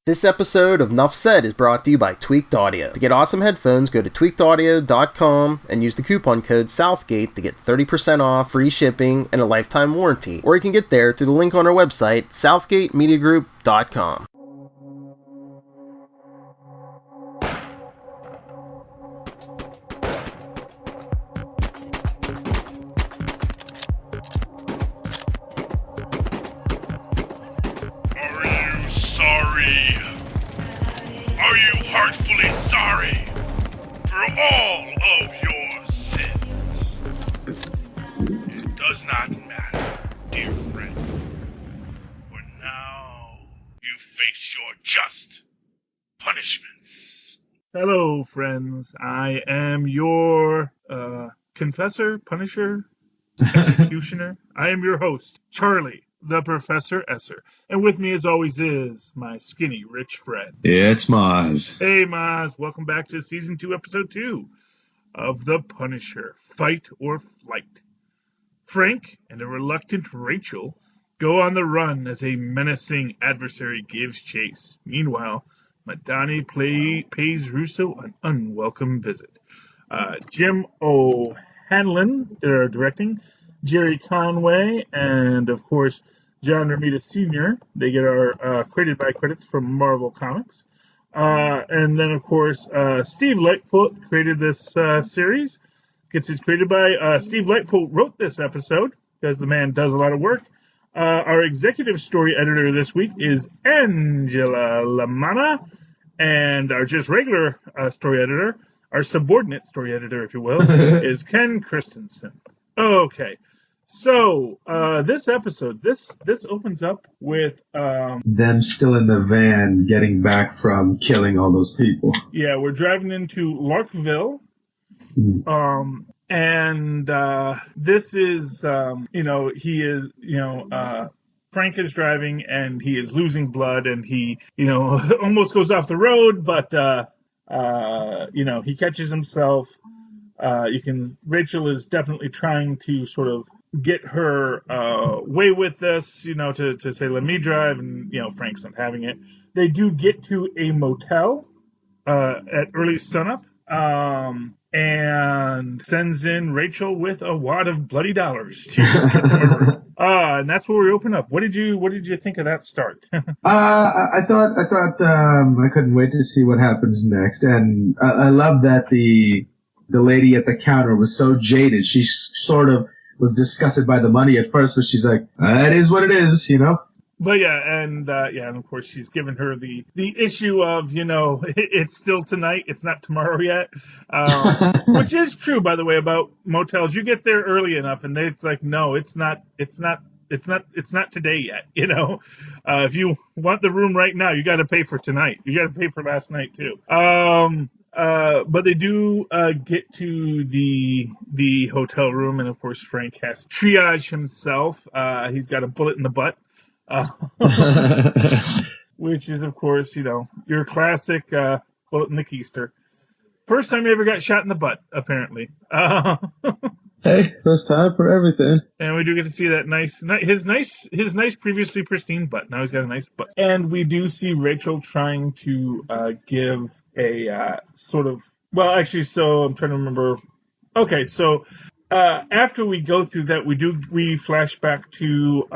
This episode of Nuff Said is brought to you by Tweaked Audio. To get awesome headphones, go to tweakedaudio.com and use the coupon code Southgate to get 30% off, free shipping, and a lifetime warranty. Or you can get there through the link on our website, southgatemediagroup.com. Are you heartfully sorry for all of your sins? It does not matter, dear friend, for now you face your just punishments. Hello, friends. I am your confessor, punisher, executioner. I am your host, Charlie, the Professor Esser. And with me, as always, is my skinny, rich friend. It's Mozz. Hey, Mozz. Welcome back to Season 2, Episode 2 of The Punisher, Fight or Flight. Frank and a reluctant Rachel go on the run as a menacing adversary gives chase. Meanwhile, Madani pays Russo an unwelcome visit. Jim O'Hanlon, they're directing, Jerry Conway, and of course, John Romita Sr. They get our created by credits from Marvel Comics. And then, of course, Steve Lightfoot created this series. Gets his created by Steve Lightfoot wrote this episode because the man does a lot of work. Our executive story editor this week is Angela Lamanna, and our just regular story editor, our subordinate story editor, if you will, is Ken Christensen. Okay, so this episode, this opens up with them still in the van getting back from killing all those people. Yeah, we're driving into Larkville. And this is, Frank is driving and he is losing blood and he, almost goes off the road, but, he catches himself. Rachel is definitely trying to sort of get her way with this, to say, let me drive, and, Frank's not having it. They do get to a motel at early sunup. And sends in Rachel with a wad of bloody dollars to get them a room. And that's where we open up. What did you think of that start? I thought I couldn't wait to see what happens next, and I love that the lady at the counter was so jaded. She sort of was disgusted by the money at first, but she's like, "It is what it is," But and of course she's given her the issue of, it's still tonight, it's not tomorrow yet, which is true, by the way, about motels. You get there early enough, and it's like, no, it's not today yet. If you want the room right now, you got to pay for tonight. You got to pay for last night too. But they do get to the hotel room, and of course Frank has to triage himself. He's got a bullet in the butt. Which is, of course, your classic bullet in the keister. First time he ever got shot in the butt, apparently. Hey, first time for everything. And we do get to see that his nice previously pristine butt. Now he's got a nice butt. And we do see Rachel trying to give a sort of, so I'm trying to remember. Okay, so after we go through that, we flash back to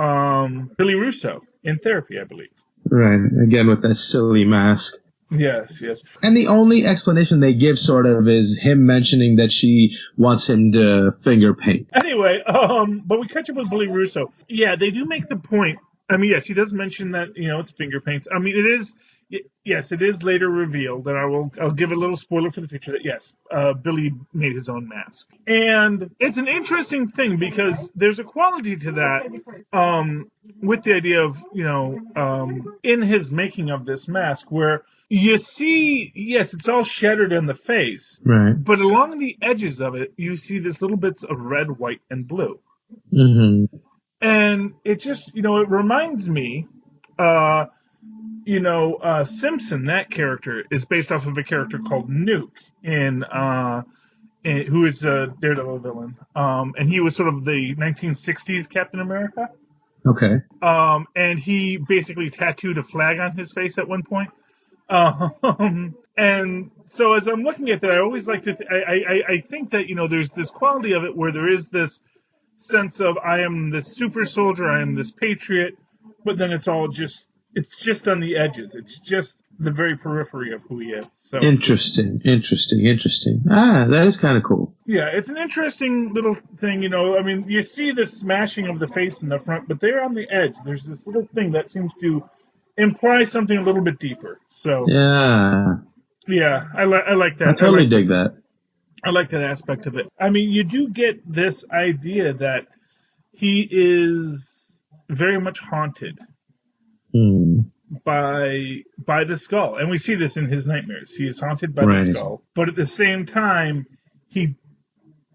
Billy Russo in therapy, I believe. Right, again with that silly mask. Yes. And the only explanation they give sort of is him mentioning that she wants him to finger paint. Anyway, but we catch up with Billy Russo. Yeah, they do make the point. I mean, yes, he does mention that, it's finger paints. I mean, it is later revealed, and I'll give a little spoiler for the future that yes, Billy made his own mask. And it's an interesting thing because there's a quality to that, with the idea of, in his making of this mask where you see, yes, it's all shattered in the face, right? But along the edges of it, you see these little bits of red, white, and blue. Mm-hmm. And it just, it reminds me, Simpson, that character, is based off of a character called Nuke who is a Daredevil villain. And he was sort of the 1960s Captain America. Okay. And he basically tattooed a flag on his face at one point. And so as I'm looking at that, I always like to, I think that, there's this quality of it where there is this sense of I am this super soldier, I am this patriot, but then it's just on the edges. It's just the very periphery of who he is. So Interesting. That is kind of cool. yeah, it's an interesting little thing, I mean, you see the smashing of the face in the front, but they're on the edge. There's this little thing that seems to imply something a little bit deeper. So Yeah, I like that. I totally dig that. I like that aspect of it. I mean, you do get this idea that he is very much haunted by the skull, and we see this in his nightmares. He is haunted by the skull, but at the same time, he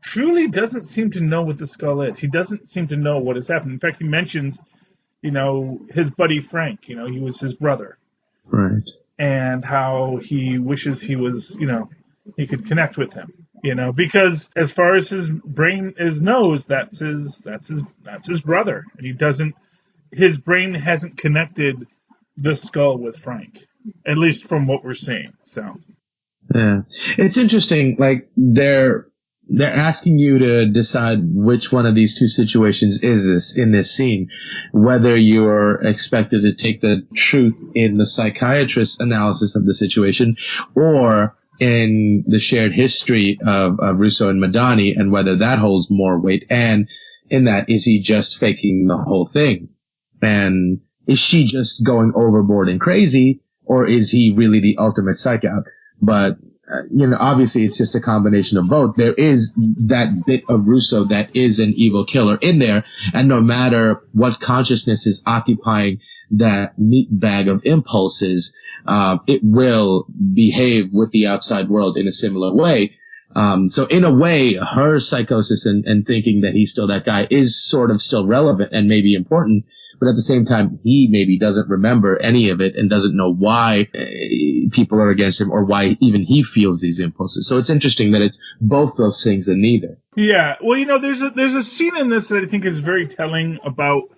truly doesn't seem to know what the skull is. He doesn't seem to know what has happened. In fact, he mentions, his buddy Frank. He was his brother, Right. and how he wishes he was, he could connect with him. Because as far as his brain knows, that's his brother, and his brain hasn't connected the skull with Frank, at least from what we're seeing. So Yeah, it's interesting. Like they're asking you to decide which one of these two situations is this in this scene, whether you're expected to take the truth in the psychiatrist's analysis of the situation or in the shared history of Russo and Madani, and whether that holds more weight. And in that, is he just faking the whole thing? And is she just going overboard and crazy, or is he really the ultimate psych out? But, obviously it's just a combination of both. There is that bit of Russo that is an evil killer in there, and no matter what consciousness is occupying that meat bag of impulses, it will behave with the outside world in a similar way. So in a way, her psychosis and thinking that he's still that guy is sort of still relevant and maybe important. But at the same time, he maybe doesn't remember any of it and doesn't know why people are against him or why even he feels these impulses. So it's interesting that it's both those things and neither. Yeah. Well, there's a scene in this that I think is very telling about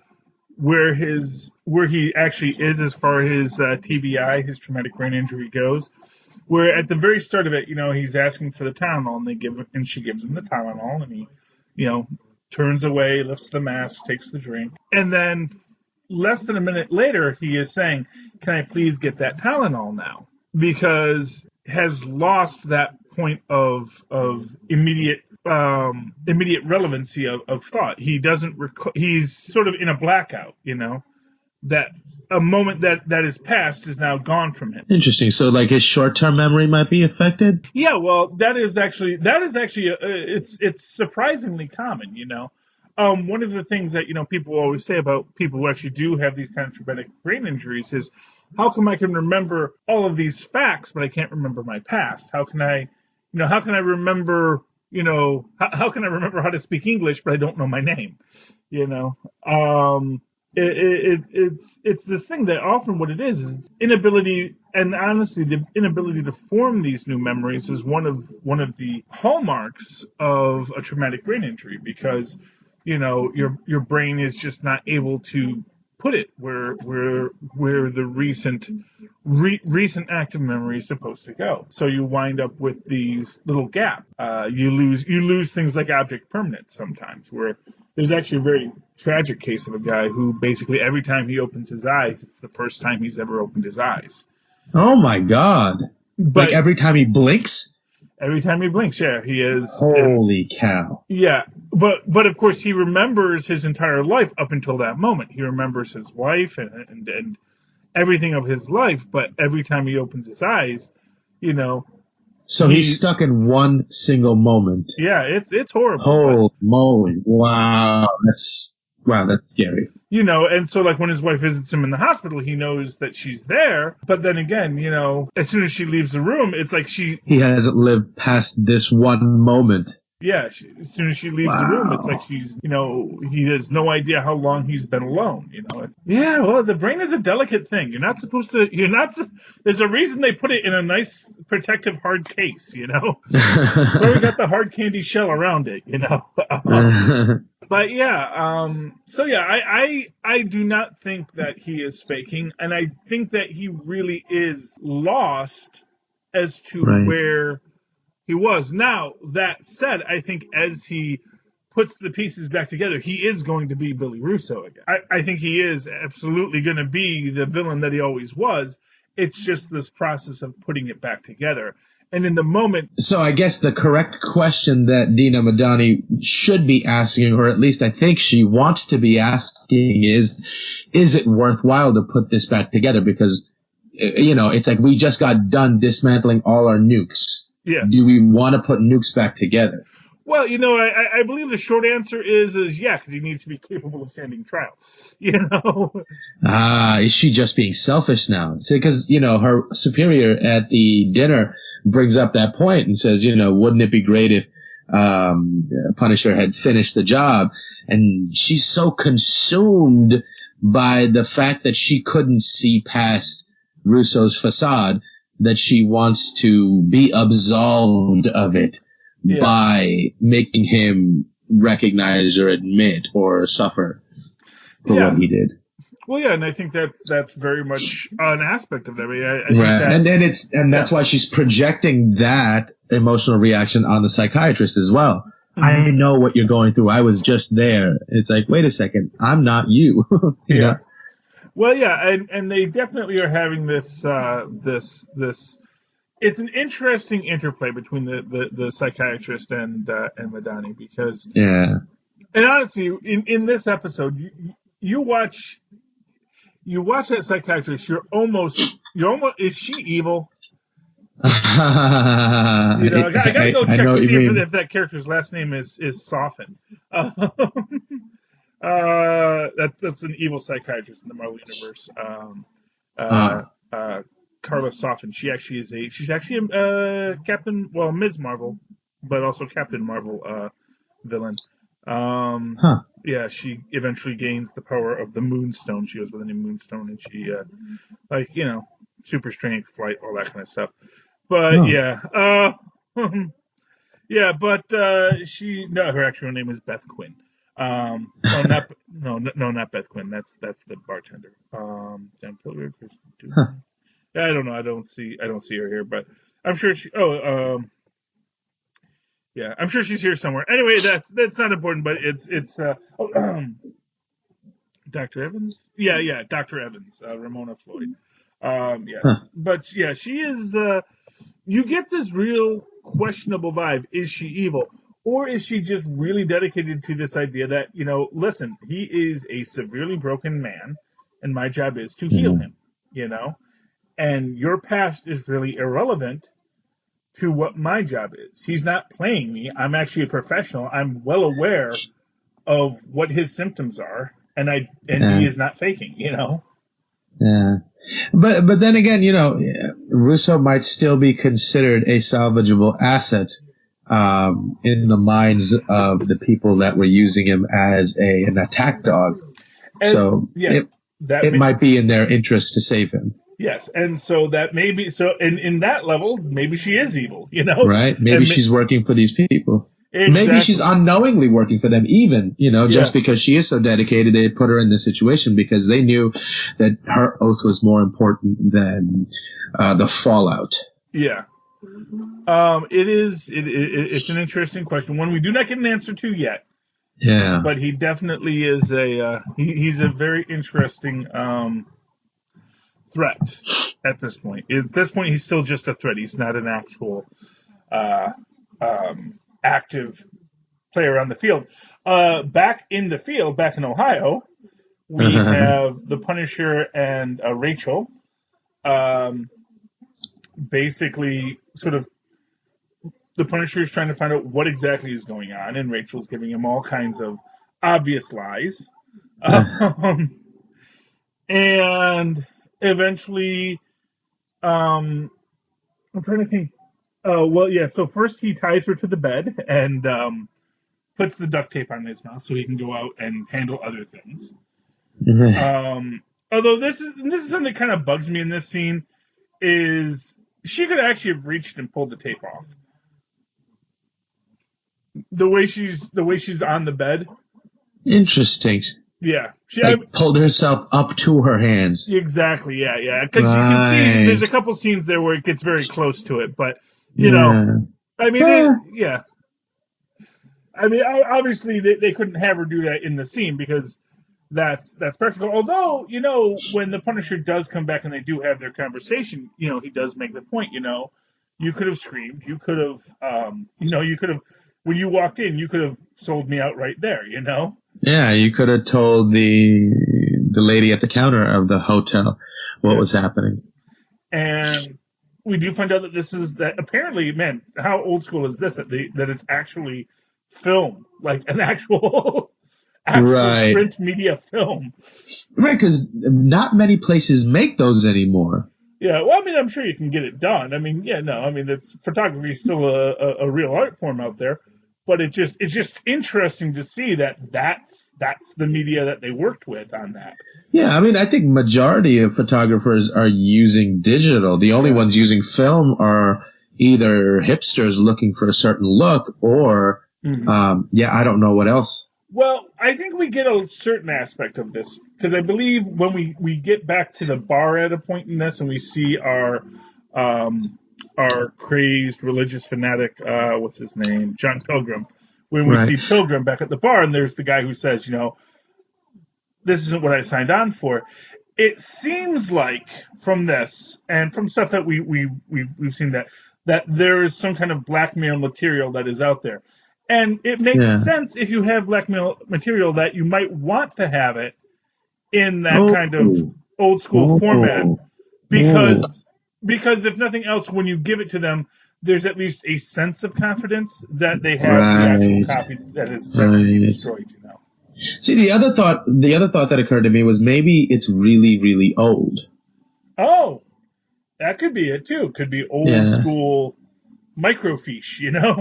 where he actually is as far as his TBI, his traumatic brain injury, goes. Where at the very start of it, he's asking for the Tylenol, and she gives him the Tylenol, and he, turns away, lifts the mask, takes the drink, and then less than a minute later, he is saying, "Can I please get that Tylenol now?" Because has lost that point of immediate relevancy of thought. He doesn't. He's sort of in a blackout. That a moment that is past is now gone from him. Interesting. So, like, his short-term memory might be affected? Yeah. Well, that is actually it's surprisingly common. One of the things that people always say about people who actually do have these kind of traumatic brain injuries is, how come I can remember all of these facts, but I can't remember my past? How can I remember, how can I remember how to speak English, but I don't know my name? It's this thing that often what it is inability, and honestly, the inability to form these new memories is one of the hallmarks of a traumatic brain injury, because your brain is just not able to put it where the recent active memory is supposed to go. So you wind up with these little gaps. You lose things like object permanence sometimes, where there's actually a very tragic case of a guy who basically every time he opens his eyes, it's the first time he's ever opened his eyes. Oh my God. But like every time he blinks? Every time he blinks, yeah, he is. Holy cow. Yeah, but of course he remembers his entire life up until that moment. He remembers his wife and everything of his life, but every time he opens his eyes, So he's stuck in one single moment. Yeah, it's horrible. Holy moly. Wow, that's scary. And so like when his wife visits him in the hospital, he knows that she's there. But then again, as soon as she leaves the room, it's like he hasn't lived past this one moment. Yeah, as soon as she leaves the room, it's like Wow. she's, he has no idea how long he's been alone. Yeah, well, the brain is a delicate thing. There's a reason they put it in a nice, protective, hard case. That's why we got the hard candy shell around it. But yeah, so yeah, I do not think that he is faking, and I think that he really is lost as to Right. where he was. Now, that said, I think as he puts the pieces back together, he is going to be Billy Russo again. I think he is absolutely going to be the villain that he always was. It's just this process of putting it back together. And in the moment. So I guess the correct question that Dina Madani should be asking, or at least I think she wants to be asking, is it worthwhile to put this back together? Because, it's like we just got done dismantling all our nukes. Yeah. Do we want to put nukes back together? Well, I believe the short answer is yeah, because he needs to be capable of standing trial. Is she just being selfish now? Because, her superior at the dinner brings up that point and says, wouldn't it be great if Punisher had finished the job? And she's so consumed by the fact that she couldn't see past Russo's facade that she wants to be absolved of it. Yeah. By making him recognize or admit or suffer for what he did. Well, yeah, and I think that's very much an aspect of that. And that's why she's projecting that emotional reaction on the psychiatrist as well. Mm-hmm. I know what you're going through. I was just there. It's like, wait a second, I'm not you. you know? Well, yeah, and they definitely are having this. It's an interesting interplay between the psychiatrist and Madani, because and honestly, in this episode, you watch that psychiatrist, you're almost is she evil? I gotta go check to see if that character's last name is Soften. That's an evil psychiatrist in the Marvel universe. Carla Soften. She's actually Captain, Ms. Marvel, but also Captain Marvel villain. Yeah, she eventually gains the power of the Moonstone. She goes by the name Moonstone, and she super strength, flight, all that kind of stuff. But her actual name is Beth Quinn. Not Beth Quinn. That's the bartender. I don't know. I don't see her here, but I'm sure she. I'm sure she's here somewhere. Anyway, that's not important, but it's Dr. Evans. Yeah, Dr. Evans, Ramona Floyd. Yes, but yeah, she is. You get this real questionable vibe. Is she evil, or is she just really dedicated to this idea that listen, he is a severely broken man, and my job is to heal him. And your past is really irrelevant to what my job is. He's not playing me. I'm actually a professional. I'm well aware of what his symptoms are, and he is not faking, Yeah. But then again, Russo might still be considered a salvageable asset in the minds of the people that were using him as an attack dog. And, it might be in their interest to save him. Yes, and so that maybe in that level, maybe she is evil, Right? Maybe she's working for these people. Exactly. Maybe she's unknowingly working for them, even, just because she is so dedicated. They put her in this situation because they knew that her oath was more important than the fallout. Yeah. It's an interesting question, one we do not get an answer to yet. Yeah. But he definitely is he's a very interesting threat at this point. At this point, he's still just a threat. He's not an actual active player on the field. Back in the field, back in Ohio, we have the Punisher and Rachel. Basically, sort of, the Punisher is trying to find out what exactly is going on, and Rachel's giving him all kinds of obvious lies. And eventually, I'm trying to think. Oh, well, yeah. So first he ties her to the bed and puts the duct tape on his mouth so he can go out and handle other things. Although this is something that kind of bugs me in this scene is she could actually have reached and pulled the tape off. The way she's on the bed. Interesting. Yeah, pulled herself up to her hands. Exactly. Yeah. Because you can see there's a couple scenes there where it gets very close to it, but you know, I mean, yeah. I mean, obviously they couldn't have her do that in the scene because that's practical. Although, you know, when the Punisher does come back and they do have their conversation, you know, he does make the point. You know, you could have screamed, you could have, you could have. When you walked in, you could have sold me out right there, you know? Yeah, you could have told the lady at the counter of the hotel what was happening. And we do find out that apparently, man, how old school is this? That it's actually film, like an actual print media film. Right, because not many places make those anymore. Yeah, well, I mean, I'm sure you can get it done. I mean, photography is still a real art form out there. But it's just interesting to see that's the media that they worked with on that. Yeah, I mean, I think majority of photographers are using digital. The only ones using film are either hipsters looking for a certain look or, I don't know what else. Well, I think we get a certain aspect of this because I believe when we get back to the bar at a point in this and we see our crazed religious fanatic, what's his name, John Pilgrim, when we see Pilgrim back at the bar, and there's the guy who says, you know, this isn't what I signed on for. It seems like from this and from stuff that we've seen that there is some kind of blackmail material that is out there, and it makes sense if you have blackmail material that you might want to have it in that kind of old school format because if nothing else, when you give it to them, there's at least a sense of confidence that they have the actual copy that is destroyed. You know. See, the other thought that occurred to me was maybe it's really, really old. Oh, that could be it too. Could be old school microfiche. You know.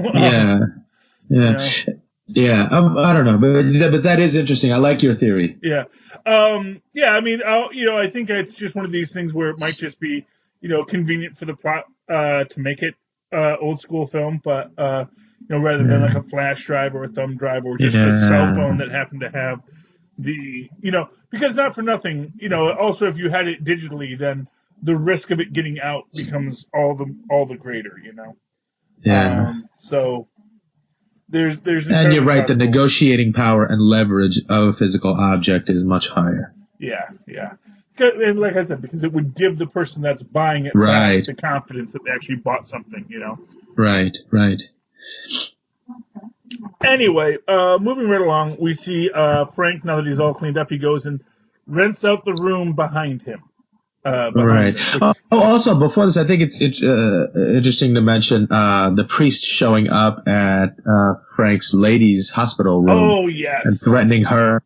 Yeah. I don't know, but that is interesting. I like your theory. Yeah. I mean, I think it's just one of these things where it might just be, you know, convenient for the plot to make it old school film, but rather than like a flash drive or a thumb drive or just a cell phone that happened to have the, because not for nothing, also if you had it digitally, then the risk of it getting out becomes all the greater, Yeah. So there's and you're right. The negotiating power and leverage of a physical object is much higher. Yeah. And like I said, because it would give the person that's buying it back the confidence that they actually bought something, Right. Anyway, moving right along, we see Frank, now that he's all cleaned up, he goes and rents out the room behind him. Also, before this, I think it's interesting to mention the priest showing up at Frank's ladies' hospital room. Oh, yes. And threatening her.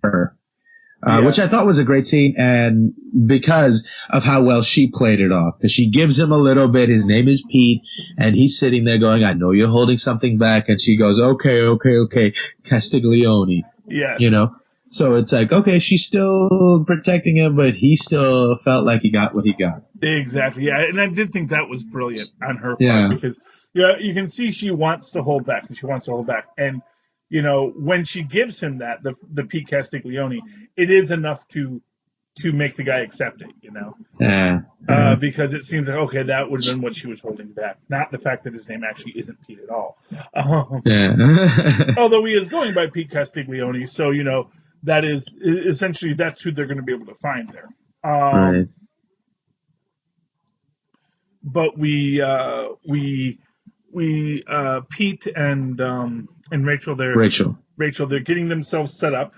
Which I thought was a great scene, and because of how well she played it off. Because she gives him a little bit, his name is Pete, and he's sitting there going, I know you're holding something back, and she goes, okay, Castiglione. Yes. So it's like, okay, she's still protecting him, but he still felt like he got what he got. Exactly, yeah, and I did think that was brilliant on her part, because you can see she wants to hold back, and when she gives him that, the Pete Castiglione, it is enough to make the guy accept it, because it seems like, okay, that would have been what she was holding back, not the fact that his name actually isn't Pete at all. Although he is going by Pete Castiglione, so, that is essentially, that's who they're going to be able to find there. But Pete and Rachel, they're getting themselves set up,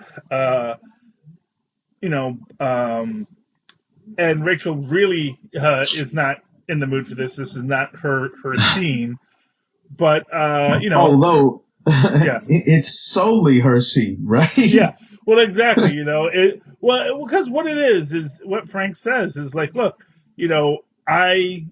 and Rachel really is not in the mood for this. This is not her scene, but although it's solely her scene, right? Yeah, well, exactly. Because what it is what Frank says is like, look, I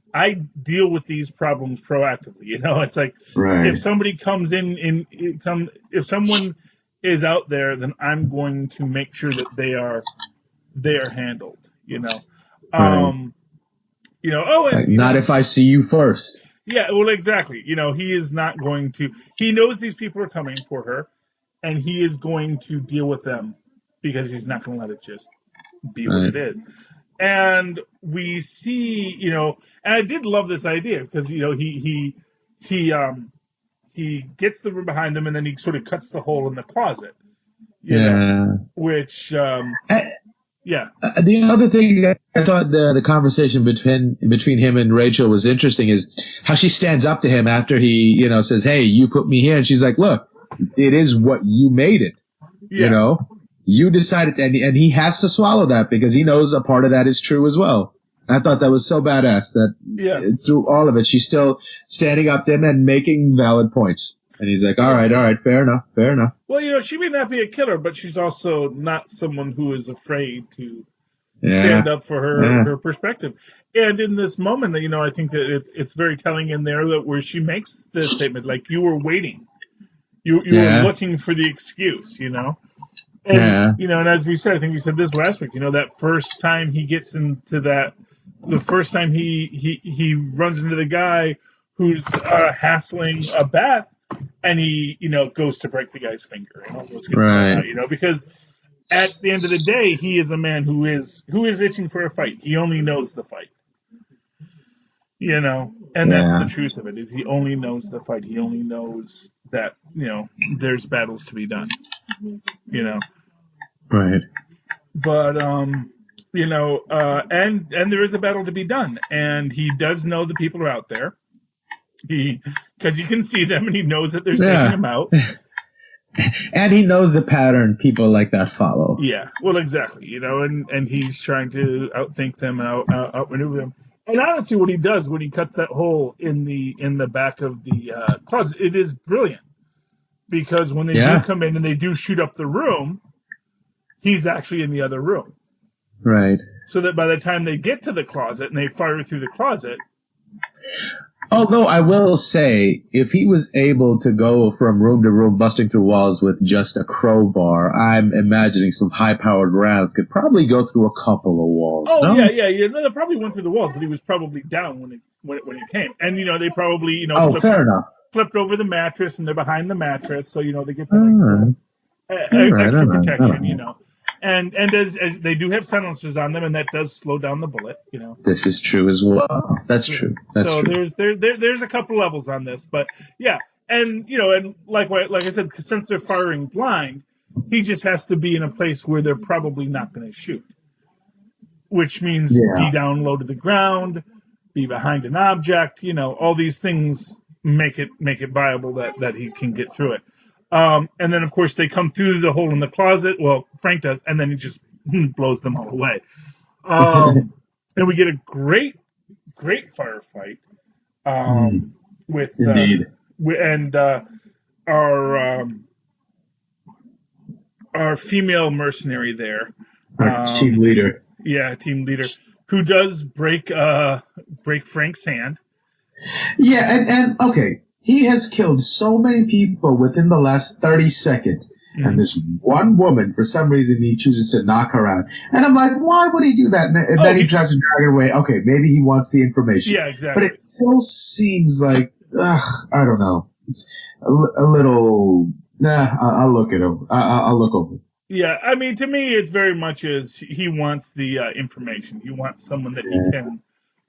deal with these problems proactively. You know, it's like Right. if somebody comes if someone is out there, then I'm going to make sure that they are handled. You know, Right. Oh, and Not if I see you first. yeah, well, exactly. You know, he is not going to. He knows these people are coming for her, and he is going to deal with them because he's not going to let it just be what Right. it is. And we see, and I did love this idea because he gets the room behind him, and then he sort of cuts the hole in the closet. Which yeah. The other thing I thought the conversation between him and Rachel was interesting is how she stands up to him after he says, "Hey, you put me here," and she's like, "Look, it is what you made it. Yeah. You decided," and he has to swallow that because he knows a part of that is true as well. I thought that was so badass that through all of it, she's still standing up to him and making valid points. And he's like, all right, fair enough. Well, she may not be a killer, but she's also not someone who is afraid to stand up for her perspective. And in this moment, I think that it's very telling in there that where she makes this statement, like, you were waiting. You were looking for the excuse, And, and as we said, I think we said this last week, that first time he gets into that, the first time he runs into the guy who's hassling a Beth, and he, goes to break the guy's finger and almost gets out, because at the end of the day, he is a man who is itching for a fight. He only knows the fight, and that's the truth of it, is he only knows the fight. He only knows that, there's battles to be done, Right. But, and there is a battle to be done, and he does know the people are out there. Because he can see them and he knows that they're taking him out. And he knows the pattern people like that follow. Yeah, well, exactly. And he's trying to outthink them and outmaneuver them. And honestly, what he does when he cuts that hole in the back of the closet, it is brilliant. Because when they do come in and they do shoot up the room, he's actually in the other room. Right. So that by the time they get to the closet and they fire through the closet. Although I will say, if he was able to go from room to room busting through walls with just a crowbar, I'm imagining some high-powered rounds could probably go through a couple of walls. Oh, no? yeah. No, they probably went through the walls, but he was probably down when he came. And, they probably, fair enough. Flipped over the mattress, and they're behind the mattress, so, they get the extra protection, And as they do have silencers on them, and that does slow down the bullet, This is true as well. That's true. That's true. There's a couple levels on this, but yeah, and and like I said, since they're firing blind, he just has to be in a place where they're probably not going to shoot, which means be down low to the ground, be behind an object, all these things make it viable that he can get through it. And then, of course, they come through the hole in the closet. Well, Frank does, and then he just blows them all away. And we get a great firefight with Indeed. Our female mercenary there, our team leader. Yeah, team leader, who does break Frank's hand. Yeah, and okay. He has killed so many people within the last 30 seconds. Mm-hmm. And this one woman, for some reason, he chooses to knock her out. And I'm like, why would he do that? And then he tries to drag her away. Okay, maybe he wants the information. Yeah, exactly. But it still seems like, I don't know. It's a little, I'll look it over. I'll look over. Yeah, I mean, to me, it's very much as he wants the information. He wants someone that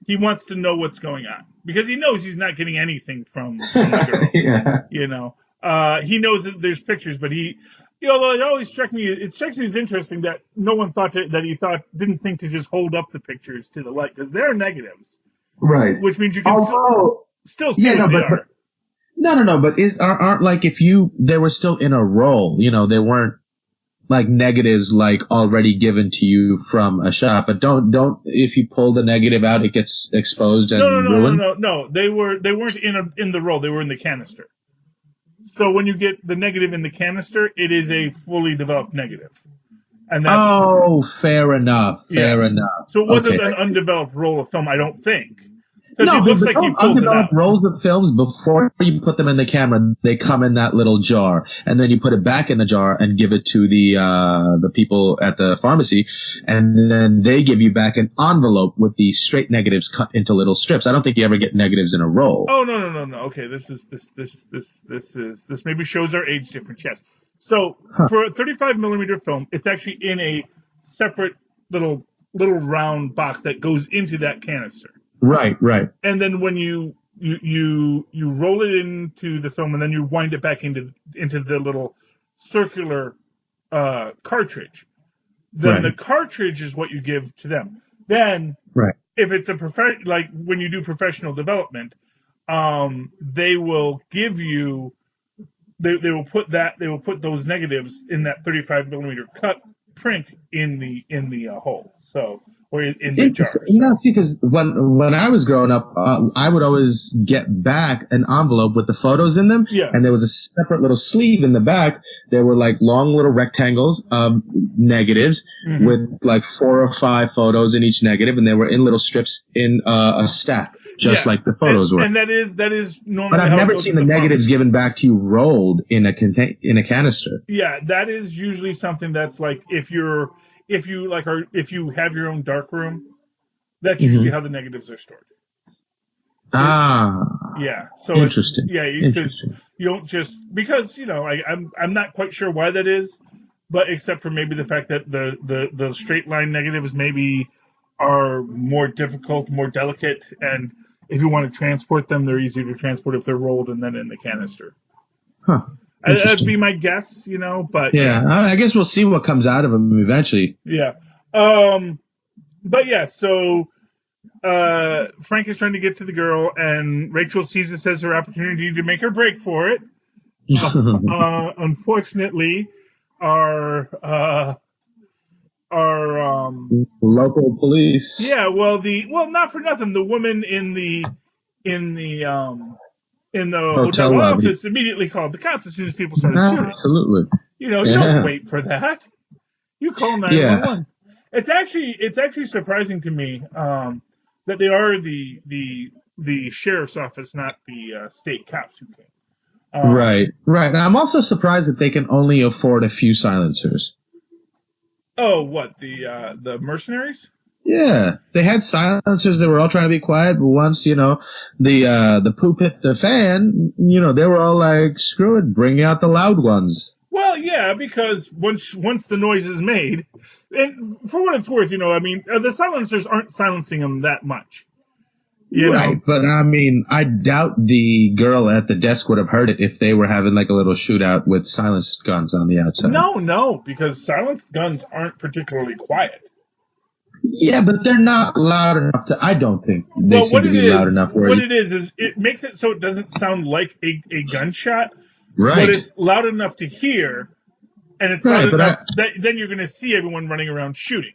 he wants to know what's going on. Because he knows he's not getting anything from the girl. He knows that there's pictures, but although it always struck me as interesting that no one didn't think to just hold up the pictures to the light, because they're negatives. Right. Which means you can still see what they are. No, but aren't like if they were still in a roll, they weren't like negatives like already given to you from a shot, but don't if you pull the negative out it gets exposed and ruined? No. They weren't in the roll, they were in the canister. So when you get the negative in the canister, it is a fully developed negative. And that's, fair enough. Fair enough. So it wasn't an undeveloped roll of film, I don't think. Because No, it looks like he pulls it out. Undeveloped rolls of films, before you put them in the camera, they come in that little jar, and then you put it back in the jar and give it to the people at the pharmacy, and then they give you back an envelope with the straight negatives cut into little strips. I don't think you ever get negatives in a roll. Oh, no. Okay, this maybe shows our age difference. Yes. So for a 35 millimeter film, it's actually in a separate little round box that goes into that canister. Right. And then when you roll it into the film, and then you wind it back into the little circular cartridge. Then the cartridge is what you give to them. Then, if it's like when you do professional development, they will give you. They will put those negatives in that 35 millimeter cut print in the hole. So. Or in the jar. No, because when I was growing up, I would always get back an envelope with the photos in them, and there was a separate little sleeve in the back. There were like long little rectangles of negatives with like 4 or 5 photos in each negative, and they were in little strips in a stack, just like the photos were. And that is normally. But I've never seen the negatives given back to you rolled in a canister. Yeah, that is usually something that's like if you have your own dark room, that's usually how the negatives are stored. Yeah. So interesting. Because you don't because I'm not quite sure why that is, but except for maybe the fact that the straight line negatives maybe are more difficult, more delicate, and if you want to transport them, they're easier to transport if they're rolled and then in the canister. Huh. That'd be my guess, but... Yeah, I guess we'll see what comes out of them eventually. Yeah. But yeah, so Frank is trying to get to the girl, and Rachel sees this as her opportunity to make her break for it. Unfortunately, our local police. Yeah, well, not for nothing, the woman in the hotel office immediately called the cops as soon as people started shooting. Absolutely. You don't wait for that. You call 911. It's actually surprising to me that they are the sheriff's office, not the state cops who came. Right. I'm also surprised that they can only afford a few silencers. Oh, what, the mercenaries? Yeah, they had silencers. They were all trying to be quiet, but once the poop hit the fan, they were all like, "Screw it, bring out the loud ones." Well, yeah, because once the noise is made, and for what it's worth, the silencers aren't silencing them that much. Right, but I doubt the girl at the desk would have heard it if they were having like a little shootout with silenced guns on the outside. No, because silenced guns aren't particularly quiet. Yeah, but they're not loud enough to. I don't think they seem to be loud enough. What it is it makes it so it doesn't sound like a gunshot, right? But it's loud enough to hear, and it's loud enough that then you're going to see everyone running around shooting,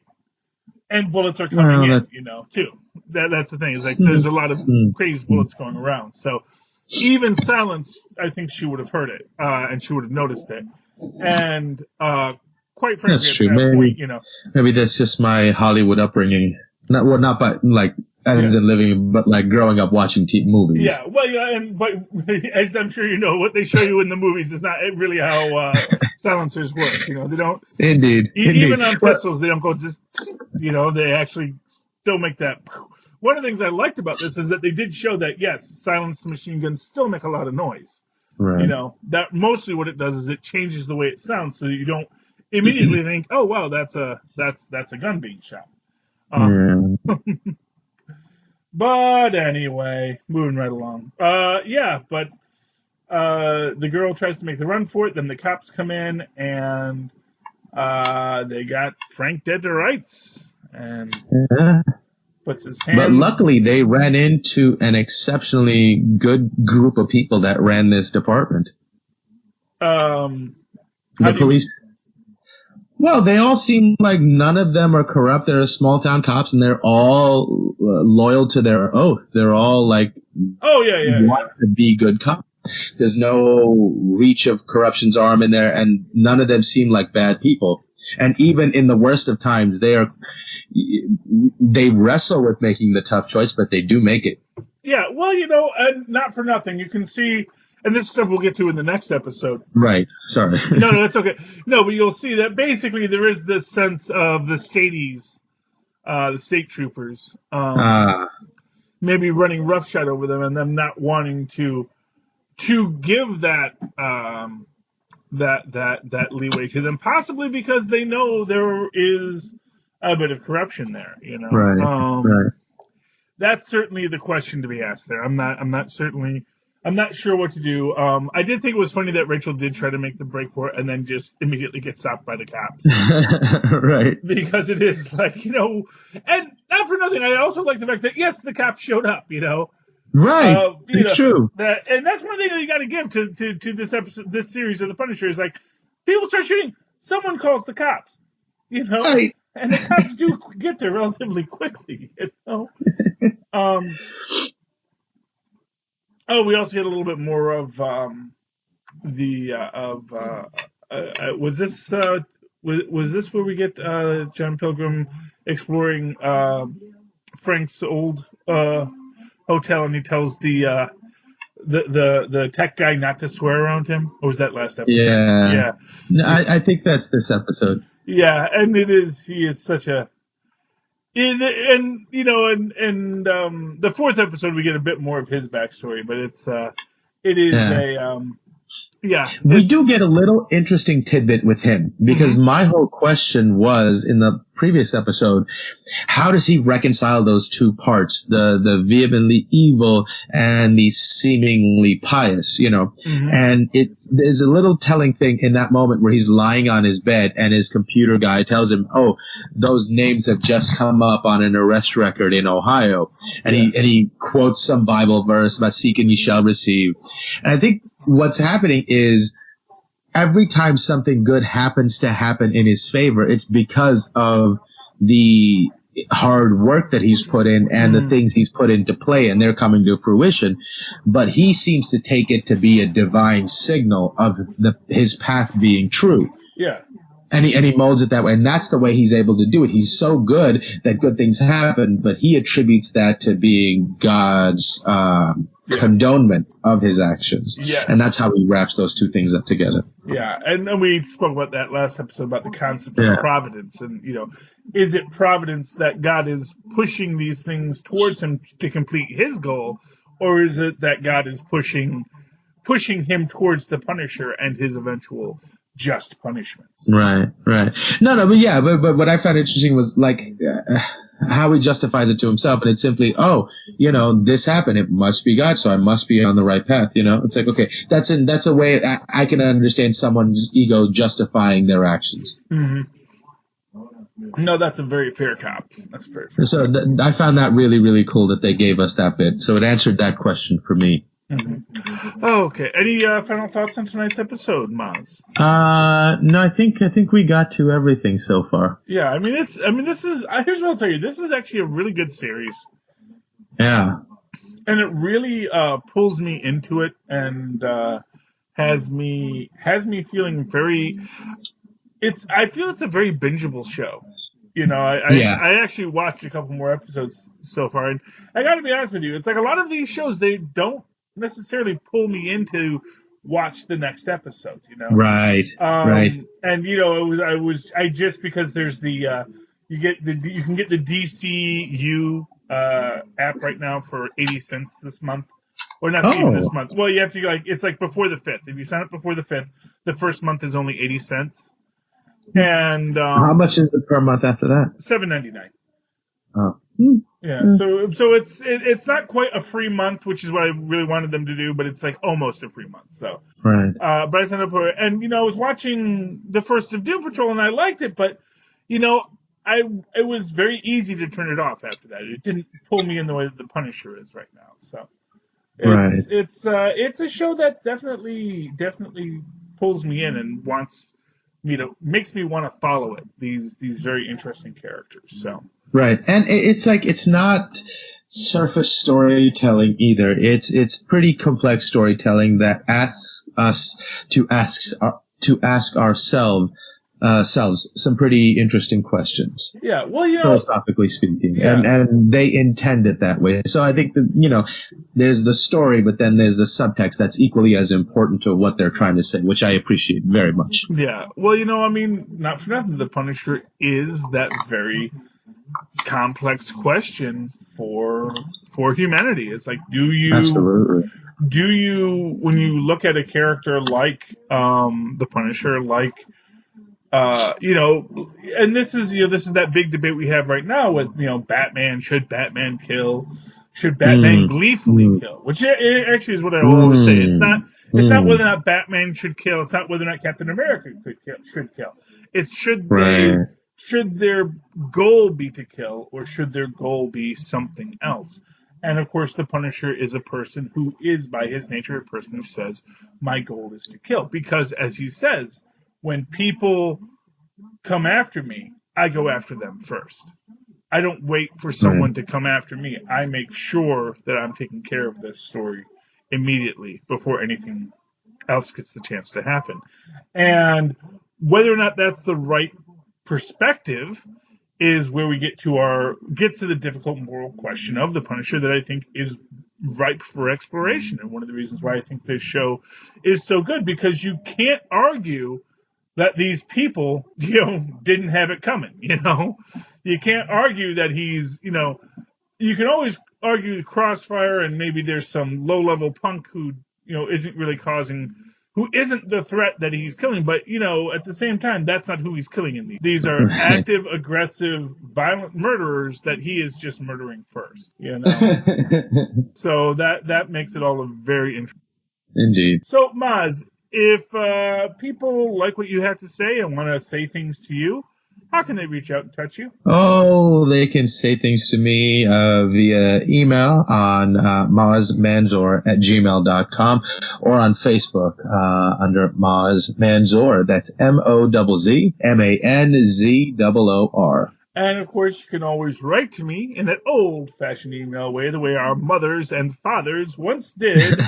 and bullets are coming in, too. That's the thing. It's like there's a lot of crazy bullets going around. So even silence, I think she would have heard it, and she would have noticed it, and. Quite frankly, that's true. At that point, maybe that's just my Hollywood upbringing. Not by like as in living, but like growing up watching movies. Yeah, well, but as I'm sure you know, what they show you in the movies is not really how silencers work. They don't. Indeed. Even on pistols, they don't go just. They actually still make that. One of the things I liked about this is that they did show that yes, silenced machine guns still make a lot of noise. Right. That mostly what it does is it changes the way it sounds, so that you don't immediately think, oh wow, that's a gun being shot. But anyway, moving right along. But the girl tries to make the run for it. Then the cops come in and they got Frank dead to rights and puts his hands. But luckily, they ran into an exceptionally good group of people that ran this department. The police. Well, they all seem like none of them are corrupt. They're small town cops, and they're all loyal to their oath. They're all like, want to be good cops. There's no reach of corruption's arm in there, and none of them seem like bad people. And even in the worst of times, they wrestle with making the tough choice, but they do make it. Yeah, well, and not for nothing, you can see, and this stuff we'll get to in the next episode. Right. Sorry. No, that's okay. No, but you'll see that basically there is this sense of the stateies, the state troopers, maybe running roughshod over them, and them not wanting to give that leeway to them, possibly because they know there is a bit of corruption there. Right. Right. That's certainly the question to be asked there. I'm not sure what to do. I did think it was funny that Rachel did try to make the break for it and then just immediately get stopped by the cops. Right. Because it is like, and not for nothing, I also like the fact that, yes, the cops showed up, Right. It's true. And that's one thing that you got to give to this episode, this series of The Punisher, is like, people start shooting, someone calls the cops, Right. And the cops do get there relatively quickly, we also had a little bit more of was this where we get John Pilgrim exploring Frank's old hotel, and he tells the tech guy not to swear around him? Or was that last episode? Yeah. No, I think that's this episode. Yeah, and he is such a, the fourth episode we get a bit more of his backstory, but we do get a little interesting tidbit with him, because my whole question was in the previous episode, how does he reconcile those two parts, the vehemently evil and the seemingly pious, and there's a little telling thing in that moment where he's lying on his bed and his computer guy tells him, oh, those names have just come up on an arrest record in Ohio, and he quotes some Bible verse about seek and ye shall receive. And I think what's happening is every time something good happens to happen in his favor, it's because of the hard work that he's put in and the things he's put into play, and they're coming to fruition. But he seems to take it to be a divine signal of his path being true. Yeah. And he molds it that way, and that's the way he's able to do it. He's so good that good things happen, but he attributes that to being God's condonement of his actions. Yeah. And that's how he wraps those two things up together. Yeah, and we spoke about that last episode about the concept of providence, and is it providence that God is pushing these things towards him to complete his goal, or is it that God is pushing him towards the Punisher and his eventual just punishments? Right. No, but what I found interesting was how he justifies it to himself, and it's simply, this happened, it must be God, so I must be on the right path. It's like, okay, that's a way I can understand someone's ego justifying their actions. Mm-hmm. No, that's a very fair cop. That's very fair. So I found that really, really cool that they gave us that bit. So it answered that question for me. Mm-hmm. Okay. Any final thoughts on tonight's episode, Mozz? No, I think we got to everything so far. Yeah, this is, here's what I'll tell you. This is actually a really good series. Yeah. And it really pulls me into it and has me feeling very. I feel it's a very bingeable show. I actually watched a couple more episodes so far, and I got to be honest with you, it's like a lot of these shows, they don't necessarily pull me in to watch the next episode. Right. Right. And I just because there's the you can get the DCU app right now for 80 cents this month. Or not even this month. Well, you have to it's like before the 5th. If you sign up before the 5th, the first month is only 80 cents. And how much is it per month after that? $7.99. Oh. Yeah. So it's not quite a free month, which is what I really wanted them to do, but it's like almost a free month. So right. But I signed up for it, and I was watching the first of Doom Patrol, and I liked it, but it was very easy to turn it off after that. It didn't pull me in the way that the Punisher is right now. So it's a show that definitely pulls me in and makes me want to follow it. These very interesting characters. So right, and it's not surface storytelling either. It's pretty complex storytelling that asks us to ask ourselves selves some pretty interesting questions. Yeah, well, Philosophically speaking, Yeah. and they intend it that way. So I think that, there's the story, but then there's the subtext that's equally as important to what they're trying to say, which I appreciate very much. Yeah, well, not for nothing, the Punisher is that very complex question for humanity. It's like, Absolutely. do you, when you look at a character like the Punisher, like and this is that big debate we have right now with Batman. Should Batman kill? Should Batman gleefully kill? Which it actually is what I will always say. It's not whether or not Batman should kill. It's not whether or not Captain America should kill. It's should their goal be to kill, or should their goal be something else? And of course, the Punisher is a person who is, by his nature, a person who says, my goal is to kill. Because, as he says, when people come after me, I go after them first. I don't wait for someone to come after me. I make sure that I'm taking care of this story immediately before anything else gets the chance to happen. And whether or not that's the right perspective is where we get to the difficult moral question of the Punisher that I think is ripe for exploration. And one of the reasons why I think this show is so good, because you can't argue that these people, didn't have it coming. You can't argue that he's, you can always argue Crossfire, and maybe there's some low-level punk who, isn't really who isn't the threat that he's killing. But, at the same time, that's not who he's killing in these. These are active, aggressive, violent murderers that he is just murdering first, So that makes it all a very interesting. Indeed. So, Mozz, if people like what you have to say and want to say things to you, how can they reach out and touch you? Oh, they can say things to me via email on mozzmanzor@gmail.com, or on Facebook under Mozz Manzor. That's MOZZMANZOOR. And, of course, you can always write to me in that old-fashioned email way, the way our mothers and fathers once did,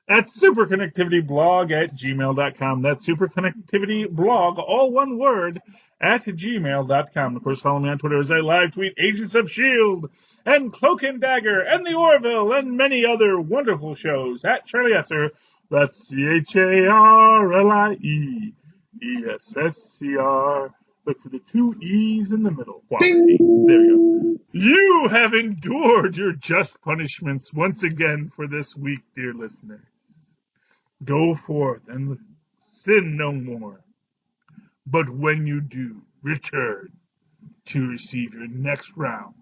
at superconnectivityblog@gmail.com. That's superconnectivityblog, all one word, at gmail.com. Of course, follow me on Twitter as I live tweet Agents of S.H.I.E.L.D. and Cloak and Dagger and The Orville and many other wonderful shows at Charlie Esser. That's CharlieEssescr. Look for the two E's in the middle. Quality. There you go. You have endured your just punishments once again for this week, dear listener. Go forth and sin no more. But when you do, return to receive your next round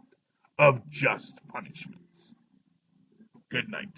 of just punishments. Good night.